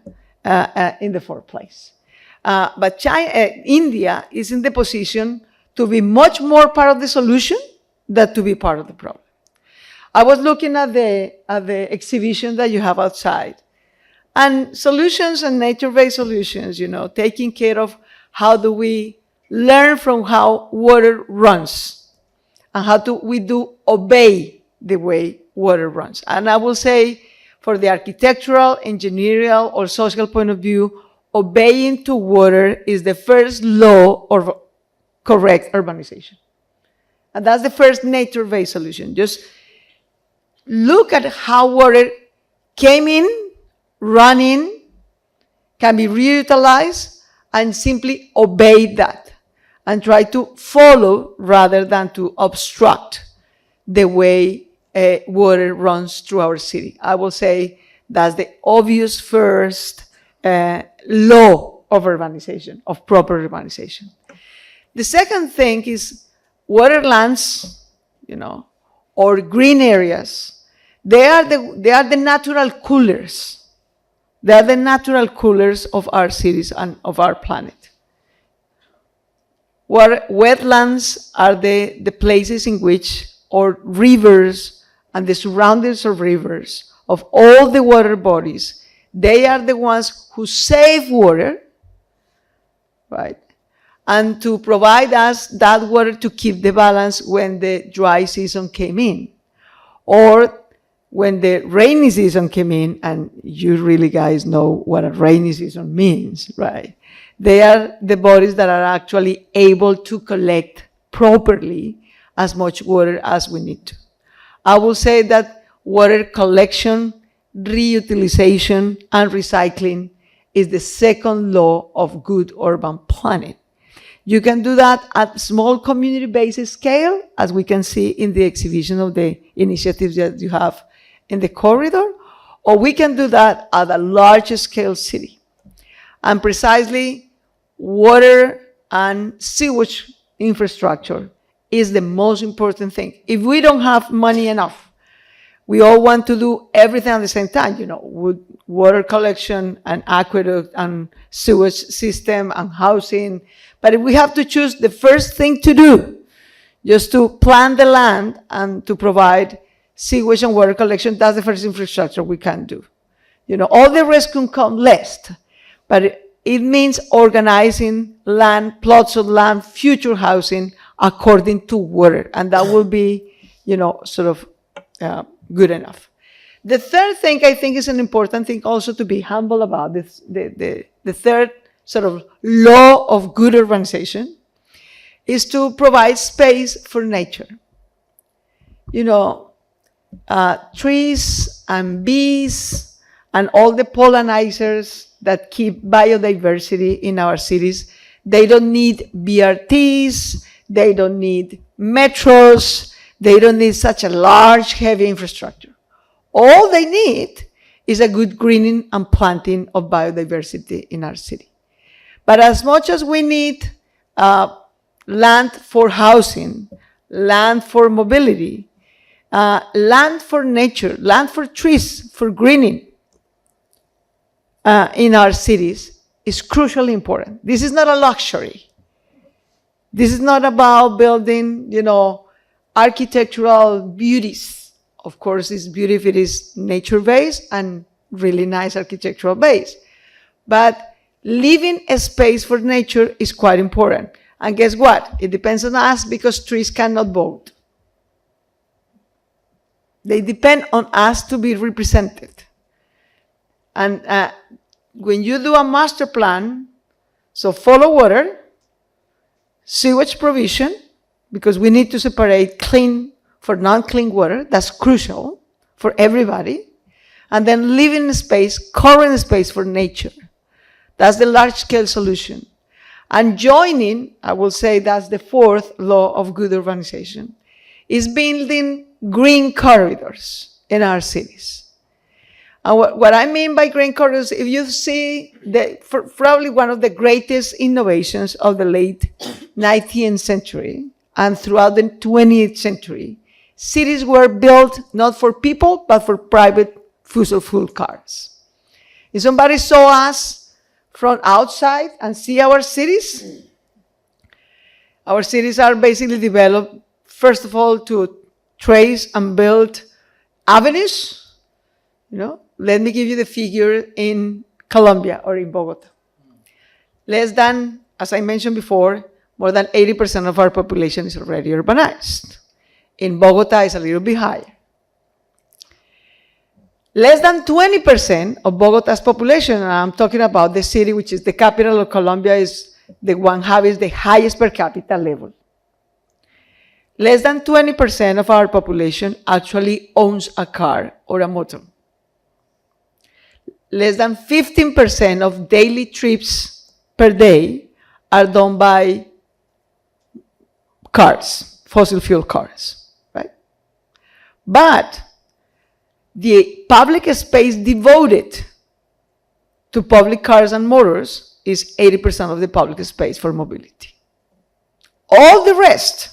in the fourth place. But India is in the position to be much more part of the solution than to be part of the problem. I was looking at the exhibition that you have outside, and solutions and nature-based solutions, taking care of how do we learn from how water runs, and how do we obey the way water runs. And I will say, for the architectural, engineering, or social point of view, obeying to water is the first law of correct urbanization. And that's the first nature-based solution. Just look at how water came in, running, can be reutilized, and simply obey that. And try to follow rather than to obstruct the way water runs through our city. I will say that's the obvious first law of urbanization, of proper urbanization. The second thing is waterlands, or green areas. They are the natural coolers. They are the natural coolers of our cities and of our planet. Wetlands are the places in which, or rivers and the surroundings of rivers, of all the water bodies, they are the ones who save water, right? And to provide us that water to keep the balance when the dry season came in. Or when the rainy season came in, and you really guys know what a rainy season means, right? They are the bodies that are actually able to collect properly as much water as we need to. I will say that water collection, reutilization, and recycling is the second law of good urban planning. You can do that at small community-based scale, as we can see in the exhibition of the initiatives that you have in the corridor, or we can do that at a large-scale city. And precisely, water and sewage infrastructure is the most important thing. If we don't have money enough, we all want to do everything at the same time, with water collection and aqueduct and sewage system and housing. But if we have to choose the first thing to do, just to plan the land and to provide sewage and water collection, that's the first infrastructure we can do. All the rest can come last, but it means organizing land, plots of land, future housing according to water, and that will be, good enough. The third thing I think is an important thing also to be humble about. The third sort of law of good urbanization is to provide space for nature. Trees and bees and all the pollinators that keep biodiversity in our cities, they don't need BRTs, they don't need metros, they don't need such a large, heavy infrastructure. All they need is a good greening and planting of biodiversity in our city. But as much as we need land for housing, land for mobility, land for nature, land for trees, for greening in our cities is crucially important. This is not a luxury. This is not about building, architectural beauties. Of course, it's beauty if it is nature-based and really nice architectural base. But leaving a space for nature is quite important. And guess what? It depends on us because trees cannot vote. They depend on us to be represented. And when you do a master plan, so follow water, sewage provision, because we need to separate clean for non-clean water, that's crucial for everybody, and then living space, current space for nature. That's the large-scale solution. And joining, I will say that's the fourth law of good urbanization, is building green corridors in our cities. And what I mean by green corridors, if you see probably one of the greatest innovations of the late 19th century and throughout the 20th century, cities were built not for people, but for private fossil fuel cars. If somebody saw us from outside and see our cities are basically developed, first of all, to trace and build avenues. Let me give you the figure in Colombia or in Bogota. Less than, as I mentioned before, more than 80% of our population is already urbanized. In Bogota, it's a little bit higher. Less than 20% of Bogota's population, and I'm talking about the city, which is the capital of Colombia, is the one having the highest per capita level. Less than 20% of our population actually owns a car or a motor. Less than 15% of daily trips per day are done by cars, fossil fuel cars, right? But the public space devoted to public cars and motors is 80% of the public space for mobility. All the rest,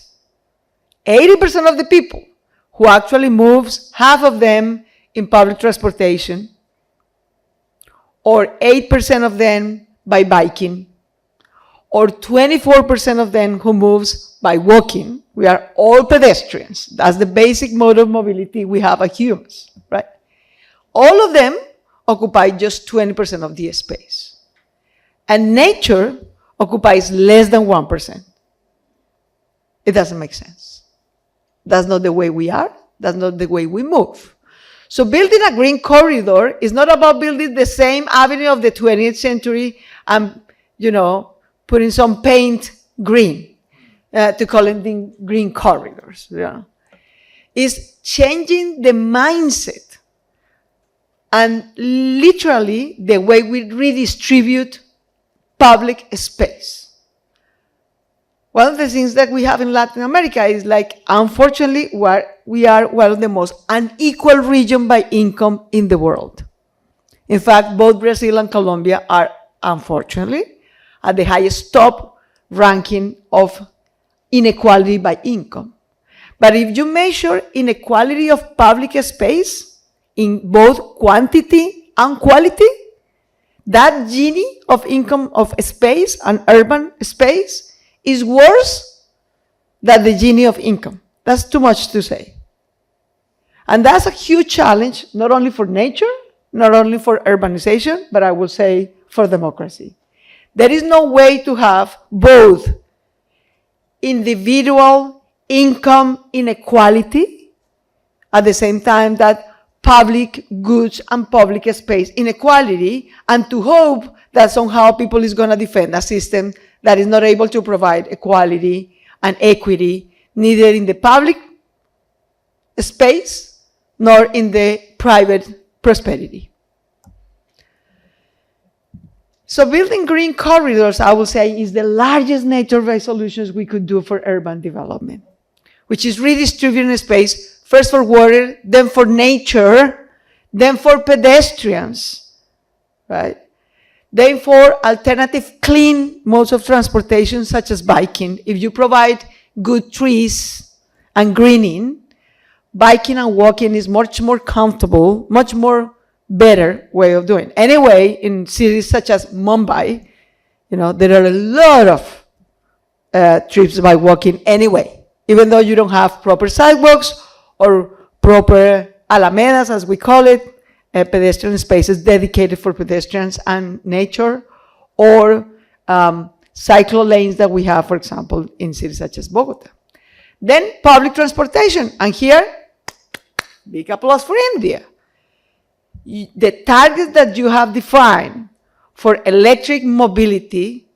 80% of the people who actually moves, half of them in public transportation, or 8% of them by biking, or 24% of them who moves by walking. We are all pedestrians. That's the basic mode of mobility we have as humans, right? All of them occupy just 20% of the space. And nature occupies less than 1%. It doesn't make sense. That's not the way we are. That's not the way we move. So building a green corridor is not about building the same avenue of the 20th century and, putting some paint green to call it the green corridors. It's changing the mindset and literally the way we redistribute public space. One of the things that we have in Latin America is unfortunately, we are one of the most unequal regions by income in the world. In fact, both Brazil and Colombia are, unfortunately, at the highest top ranking of inequality by income. But if you measure inequality of public space in both quantity and quality, that Gini of income of space and urban space is worse than the Gini of income. That's too much to say. And that's a huge challenge, not only for nature, not only for urbanization, but I will say for democracy. There is no way to have both individual income inequality at the same time that public goods and public space inequality, and to hope that somehow people is going to defend a system that is not able to provide equality and equity, neither in the public space nor in the private prosperity. So building green corridors, I will say, is the largest nature-based solutions we could do for urban development, which is redistributing space, first for water, then for nature, then for pedestrians, right? Then for alternative clean modes of transportation, such as biking. If you provide good trees and greening, biking and walking is much more comfortable, much more better way of doing. Anyway, in cities such as Mumbai, there are a lot of trips by walking anyway, even though you don't have proper sidewalks or proper alamedas, as we call it, pedestrian spaces dedicated for pedestrians and nature, or cycle lanes that we have, for example, in cities such as Bogota. Then public transportation, and here, big applause for India. The targets that you have defined for electric mobility,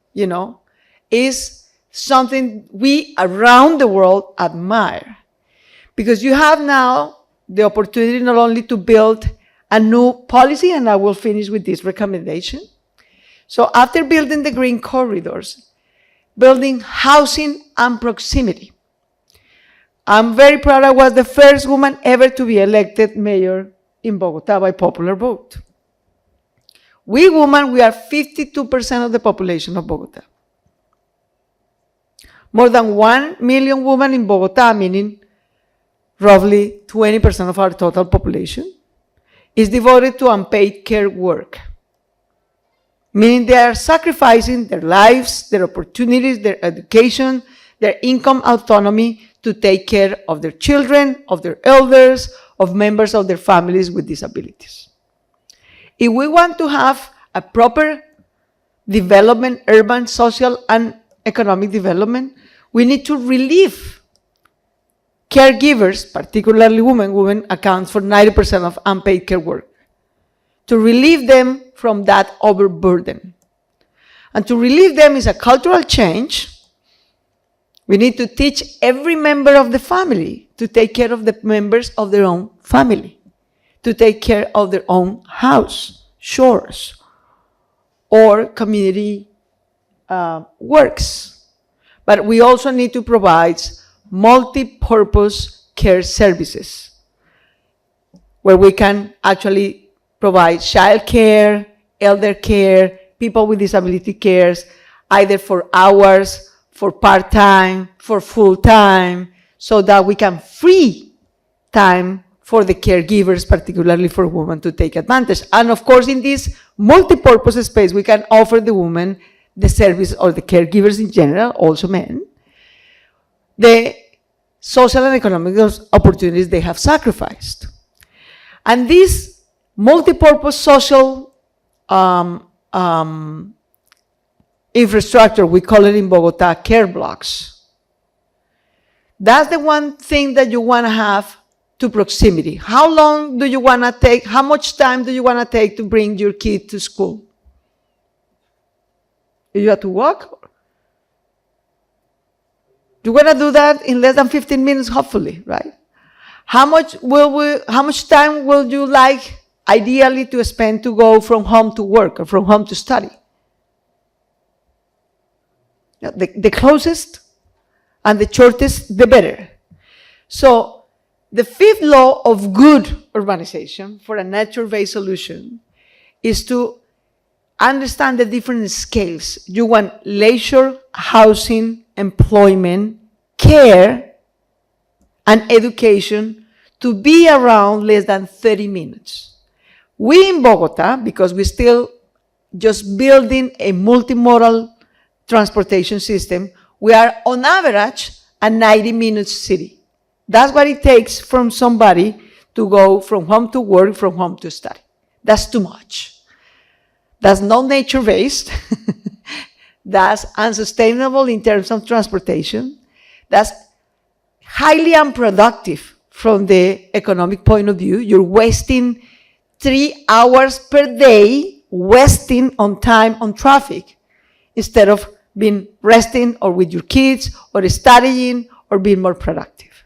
is something we around the world admire. Because you have now the opportunity not only to build a new policy, and I will finish with this recommendation. So after building the green corridors, building housing and proximity. I'm very proud I was the first woman ever to be elected mayor in Bogota by popular vote. We women, we are 52% of the population of Bogota. More than 1 million women in Bogota, meaning roughly 20% of our total population, is devoted to unpaid care work. meaning they are sacrificing their lives, their opportunities, their education, their income autonomy to take care of their children, of their elders, of members of their families with disabilities. If we want to have a proper development, urban, social, and economic development, we need to relieve caregivers, particularly women. Women account for 90% of unpaid care work. To relieve them from that overburden. And to relieve them is a cultural change. We need to teach every member of the family to take care of the members of their own family, to take care of their own house, chores, or community works. But we also need to provide multi-purpose care services where we can actually provide child care, elder care, people with disability cares, either for hours, for part-time, for full-time, so that we can free time for the caregivers, particularly for women, to take advantage. And of course, in this multi-purpose space, we can offer the women the service, or the caregivers in general, also men, the social and economic opportunities they have sacrificed. And this multi-purpose social infrastructure, we call it in Bogota care blocks. That's the one thing that you want to have to proximity. How long do you want to take, how much time do you want to take to bring your kid to school? You have to walk? You want to do that in less than 15 minutes, hopefully, right? How much time will you like ideally to spend to go from home to work or from home to study? The closest and the shortest, the better. So the fifth law of good urbanization for a nature-based solution is to understand the different scales. You want leisure, housing, employment, care, and education to be around less than 30 minutes. We in Bogota, because we're still just building a multimodal transportation system, we are on average a 90-minute city. That's what it takes from somebody to go from home to work, from home to study. That's too much. That's not nature-based. That's unsustainable in terms of transportation. That's highly unproductive from the economic point of view. You're wasting 3 hours per day, wasting on time on traffic, instead of being resting or with your kids or studying or being more productive.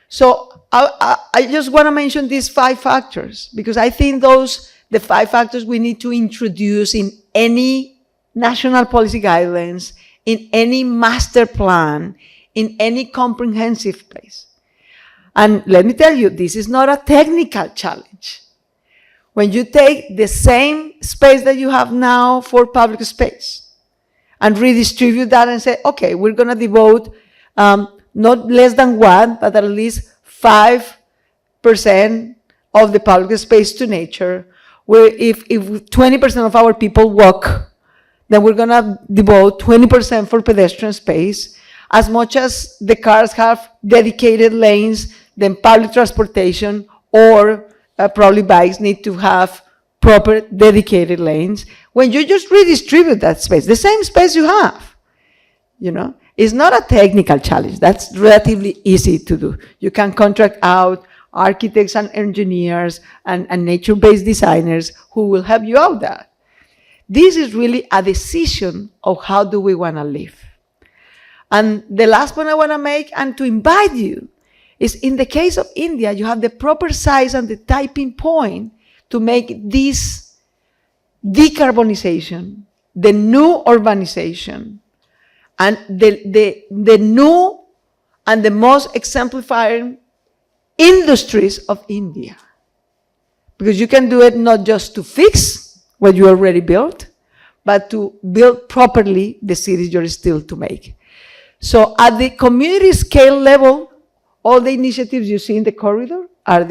So I just want to mention these 5 factors because I think the 5 factors we need to introduce in any national policy guidelines, in any master plan, in any comprehensive place. And let me tell you, this is not a technical challenge. When you take the same space that you have now for public space and redistribute that and say, okay, we're going to devote not less than 1, but at least 5% of the public space to nature, where if 20% of our people walk, then we're going to devote 20% for pedestrian space. As much as the cars have dedicated lanes, then public transportation or probably bikes need to have proper dedicated lanes. When you just redistribute that space, the same space you have, it's not a technical challenge. That's relatively easy to do. You can contract out architects and engineers and nature-based designers who will help you out there. This is really a decision of how do we want to live. And the last point I want to make and to invite you is in the case of India, you have the proper size and the tipping point to make this decarbonization, the new urbanization, and the new and the most exemplifying industries of India. Because you can do it not just to fix what you already built, but to build properly the cities you're still to make. So at the community scale level, all the initiatives you see in the corridor are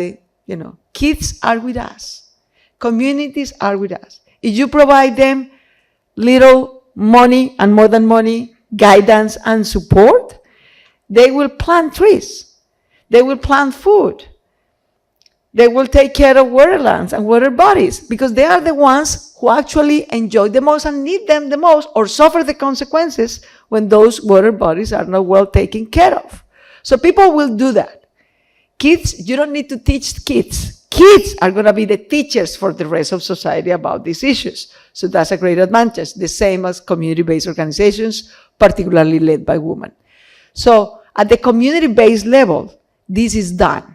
kids are with us. Communities are with us. If you provide them little money and more than money, guidance and support, they will plant trees. They will plant food. They will take care of waterlands and water bodies because they are the ones who actually enjoy the most and need them the most or suffer the consequences when those water bodies are not well taken care of. So people will do that. Kids, you don't need to teach kids. Kids are going to be the teachers for the rest of society about these issues. So that's a great advantage, the same as community-based organizations, particularly led by women. So at the community-based level, this is done.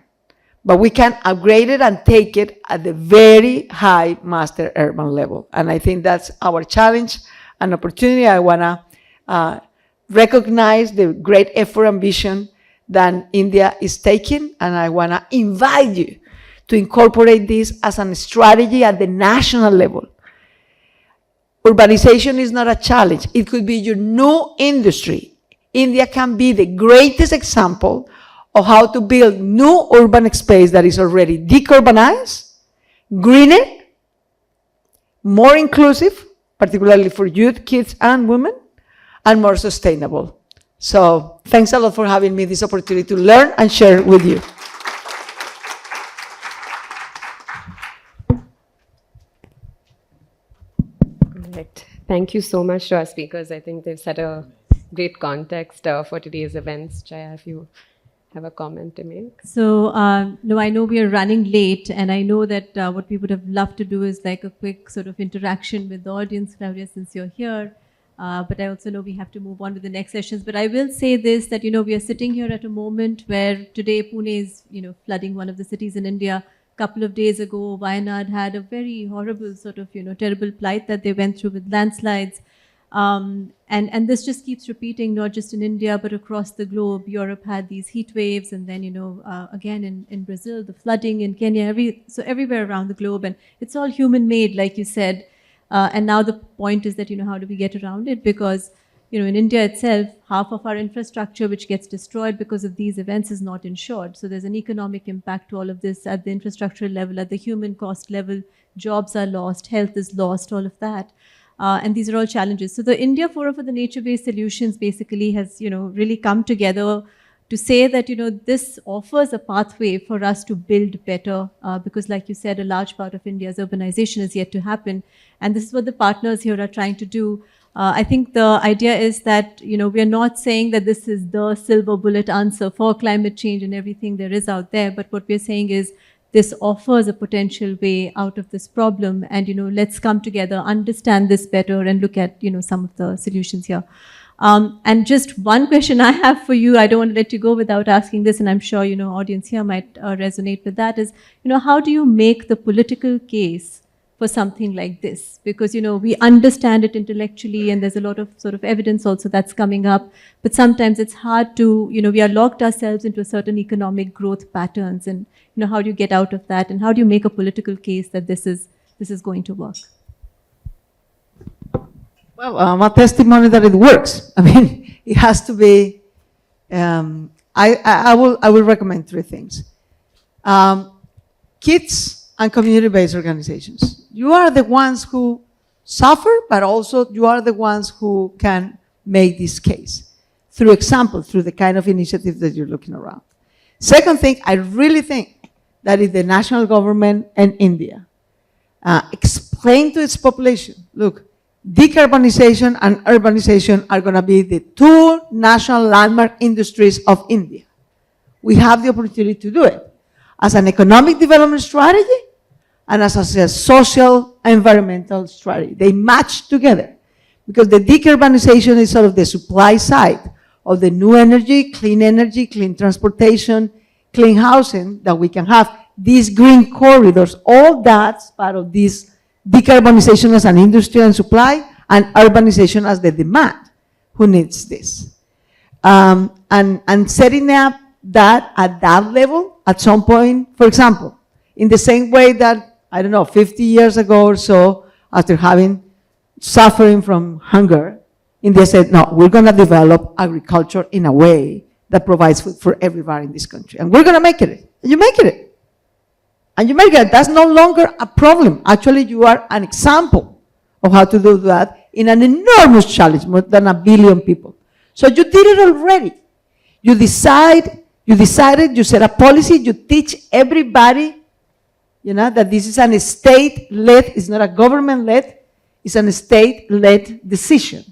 But we can upgrade it and take it at the very high master urban level. And I think that's our challenge and opportunity. I want to recognize the great effort and vision that India is taking, and I want to invite you to incorporate this as a strategy at the national level. Urbanization is not a challenge. It could be your new industry. India can be the greatest example of how to build new urban space that is already decarbonized, greener, more inclusive, particularly for youth, kids, and women, and more sustainable. So thanks a lot for having me this opportunity to learn and share with you. Right. Thank you so much to our speakers. I think they've set a great context for today's events. Jaya, if you have a comment to make. So, no, I know we are running late, and I know that what we would have loved to do is like a quick sort of interaction with the audience, Claudia, since you're here. But I also know we have to move on with the next sessions. But I will say this, that, we are sitting here at a moment where today Pune is, flooding one of the cities in India. A couple of days ago, Wayanad had a very horrible sort of, terrible plight that they went through with landslides. And this just keeps repeating, not just in India, but across the globe. Europe had these heat waves, and then, again in Brazil, the flooding in Kenya, so everywhere around the globe. And it's all human-made, like you said. And now the point is that, how do we get around it? Because, in India itself, half of our infrastructure which gets destroyed because of these events is not insured. So there's an economic impact to all of this at the infrastructure level, at the human cost level. Jobs are lost, health is lost, all of that. And these are all challenges. So the India Forum for the Nature-Based Solutions basically has, really come together to say that, this offers a pathway for us to build better because, like you said, a large part of India's urbanization is yet to happen. And this is what the partners here are trying to do. I think the idea is that, we are not saying that this is the silver bullet answer for climate change and everything there is out there. But what we're saying is this offers a potential way out of this problem. And, let's come together, understand this better, and look at, some of the solutions here. And just one question I have for you, I don't want to let you go without asking this, and I'm sure, audience here might resonate with that, is, how do you make the political case for something like this? Because, we understand it intellectually, and there's a lot of sort of evidence also that's coming up, but sometimes it's hard to, we are locked ourselves into a certain economic growth patterns, and, how do you get out of that, and how do you make a political case that this is going to work? Well, I'm a testimony that it works. I mean, it has to be, I will recommend three things. Kids and community-based organizations. You are the ones who suffer, but also you are the ones who can make this case through example, through the kind of initiative that you're looking around. Second thing, I really think that if the national government and India explain to its population, look, decarbonization and urbanization are going to be the two national landmark industries of India. We have the opportunity to do it as an economic development strategy and as a social environmental strategy. They match together because the decarbonization is sort of the supply side of the new energy, clean transportation, clean housing that we can have. These green corridors, all that's part of this decarbonization as an industry and supply, and urbanization as the demand. Who needs this? And setting up that at that level, at some point, for example, in the same way that, 50 years ago or so, after suffering from hunger, India said, no, we're going to develop agriculture in a way that provides food for everybody in this country. And we're going to make it. And you make it. And you make it. That's no longer a problem. Actually, you are an example of how to do that in an enormous challenge, more than 1 billion people. So you did it already. You decided, you set a policy, you teach everybody, that this is a state-led, it's not a government-led, it's a state-led decision.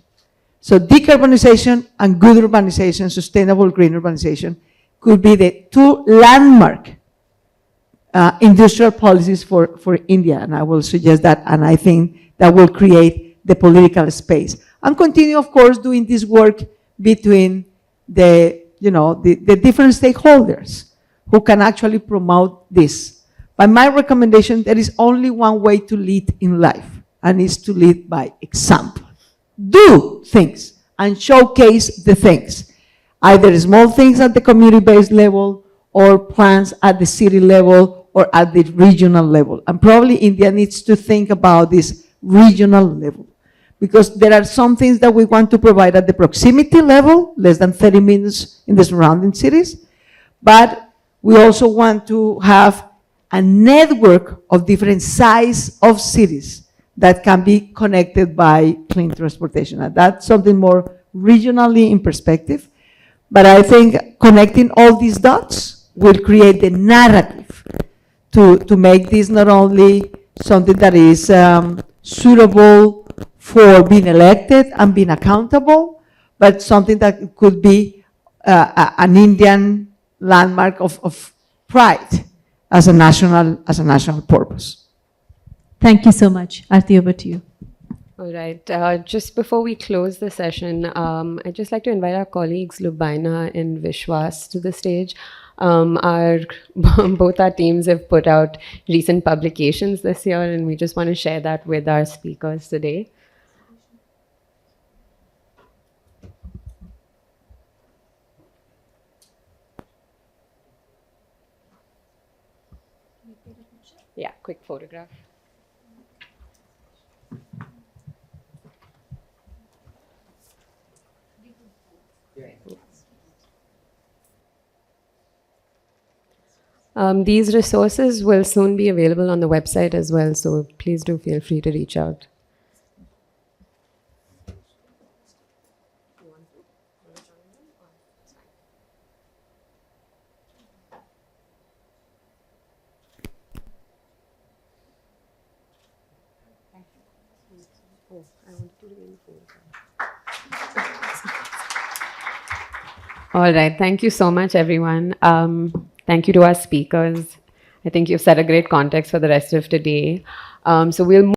So decarbonization and good urbanization, sustainable green urbanization, could be the two landmark industrial policies for India, and I will suggest that, and I think that will create the political space. And continue, of course, doing this work between the different stakeholders who can actually promote this. By my recommendation, there is only one way to lead in life, and it's to lead by example. Do things and showcase the things, either small things at the community-based level or plans at the city level or at the regional level. And probably India needs to think about this regional level, because there are some things that we want to provide at the proximity level, less than 30 minutes in the surrounding cities, but we also want to have a network of different size of cities that can be connected by clean transportation. And that's something more regionally in perspective. But I think connecting all these dots will create the narrative to make this not only something that is suitable for being elected and being accountable, but something that could be an Indian landmark of pride as a national purpose. Thank you so much. Aarti, over to you. All right. Just before we close the session, I'd just like to invite our colleagues Lubaina and Vishwas to the stage. Both our teams have put out recent publications this year, and we just want to share that with our speakers today. Yeah, quick photograph. These resources will soon be available on the website as well, so please do feel free to reach out. All right. Thank you so much, everyone. Thank you to our speakers. I think you've set a great context for the rest of today. So we'll move